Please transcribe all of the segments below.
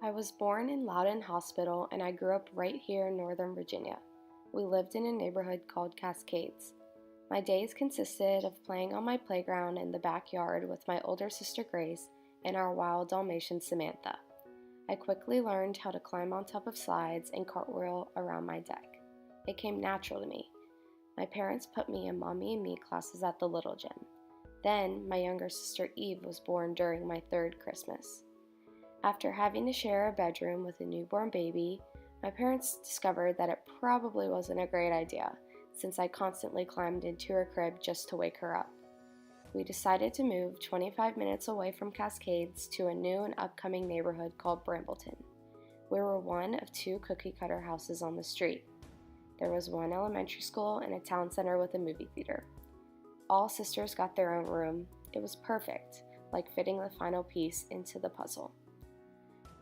I was born in Loudoun Hospital and I grew up right here in Northern Virginia. We lived in a neighborhood called Cascades. My days consisted of playing on my playground in the backyard with my older sister Grace and our wild Dalmatian Samantha. I quickly learned how to climb on top of slides and cartwheel around my deck. It came natural to me. My parents put me in Mommy and Me classes at the Little Gym. Then, my younger sister Eve was born during my third Christmas. After having to share a bedroom with a newborn baby, my parents discovered that it probably wasn't a great idea, since I constantly climbed into her crib just to wake her up. We decided to move 25 minutes away from Cascades to a new and upcoming neighborhood called Brambleton. We were one of two cookie-cutter houses on the street. There was one elementary school and a town center with a movie theater. All sisters got their own room. It was perfect, like fitting the final piece into the puzzle.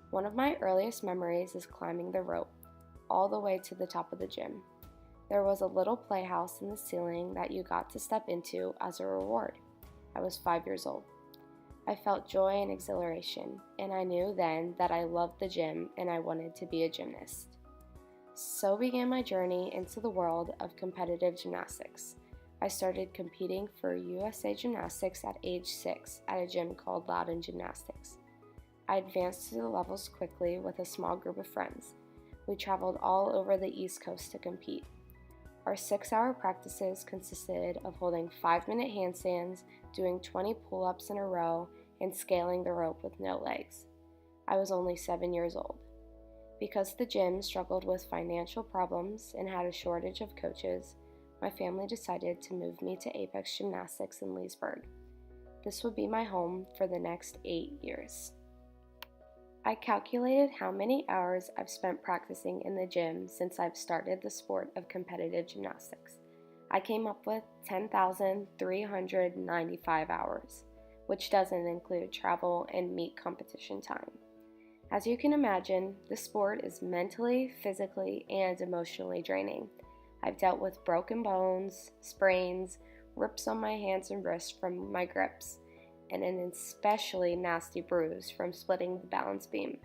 One of my earliest memories is climbing the rope, all the way to the top of the gym. There was a little playhouse in the ceiling that you got to step into as a reward. I was 5 years old. I felt joy and exhilaration, and I knew then that I loved the gym and I wanted to be a gymnast. So began my journey into the world of competitive gymnastics. I started competing for USA Gymnastics at age 6 at a gym called Loudoun Gymnastics. I advanced to the levels quickly with a small group of friends. We traveled all over the East Coast to compete. Our 6-hour practices consisted of holding 5-minute handstands, doing 20 pull-ups in a row, and scaling the rope with no legs. I was only 7 years old. Because the gym struggled with financial problems and had a shortage of coaches, my family decided to move me to Apex Gymnastics in Leesburg. This would be my home for the next 8 years. I calculated how many hours I've spent practicing in the gym since I've started the sport of competitive gymnastics. I came up with 10,395 hours, which doesn't include travel and meet competition time. As you can imagine, the sport is mentally, physically, and emotionally draining. I've dealt with broken bones, sprains, rips on my hands and wrists from my grips, and an especially nasty bruise from splitting the balance beam.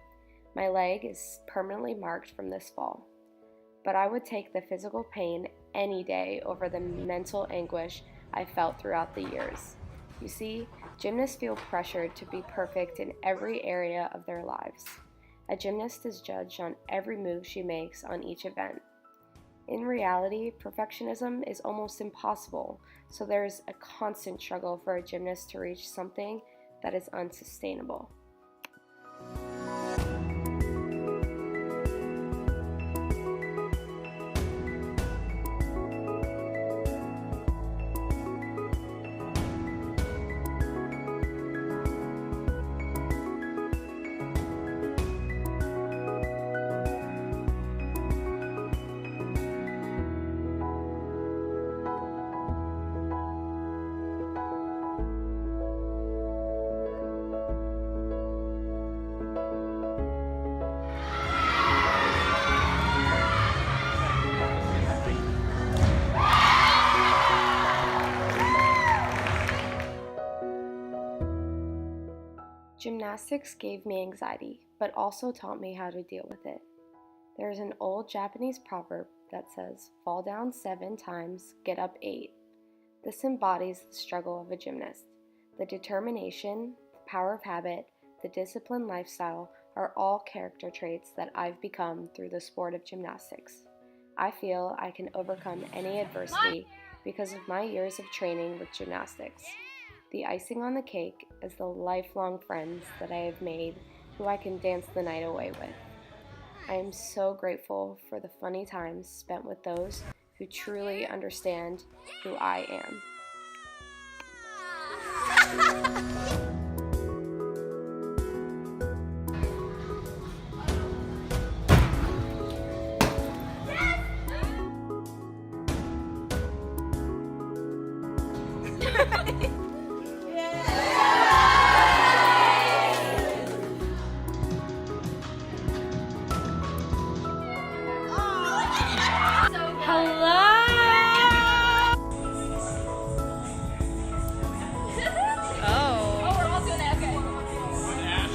My leg is permanently marked from this fall. But I would take the physical pain any day over the mental anguish I felt throughout the years. You see, gymnasts feel pressured to be perfect in every area of their lives. A gymnast is judged on every move she makes on each event. In reality, perfectionism is almost impossible, so there is a constant struggle for a gymnast to reach something that is unsustainable. Gymnastics gave me anxiety, but also taught me how to deal with it. There is an old Japanese proverb that says, "Fall down 7 times, get up 8." This embodies the struggle of a gymnast. The determination, the power of habit, the disciplined lifestyle are all character traits that I've become through the sport of gymnastics. I feel I can overcome any adversity because of my years of training with gymnastics. The icing on the cake is the lifelong friends that I have made who I can dance the night away with. I am so grateful for the funny times spent with those who truly understand who I am.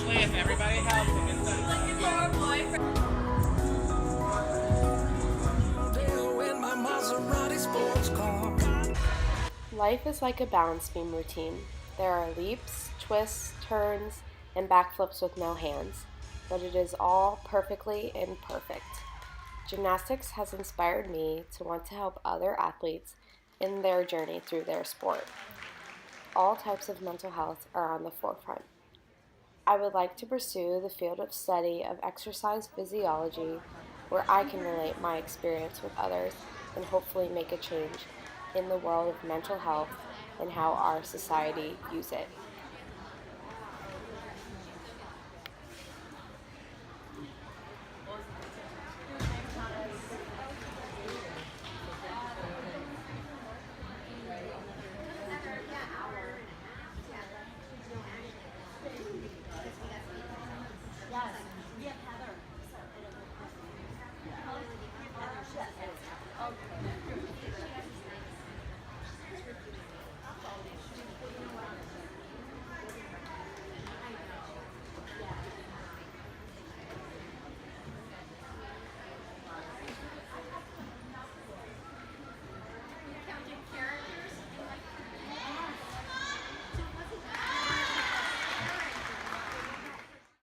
Ashley, if everybody helps, we can Life is like a balance beam routine. There are leaps, twists, turns, and backflips with no hands, but it is all perfectly imperfect. Gymnastics has inspired me to want to help other athletes in their journey through their sport. All types of mental health are on the forefront. I would like to pursue the field of study of exercise physiology where I can relate my experience with others and hopefully make a change in the world of mental health and how our society views it.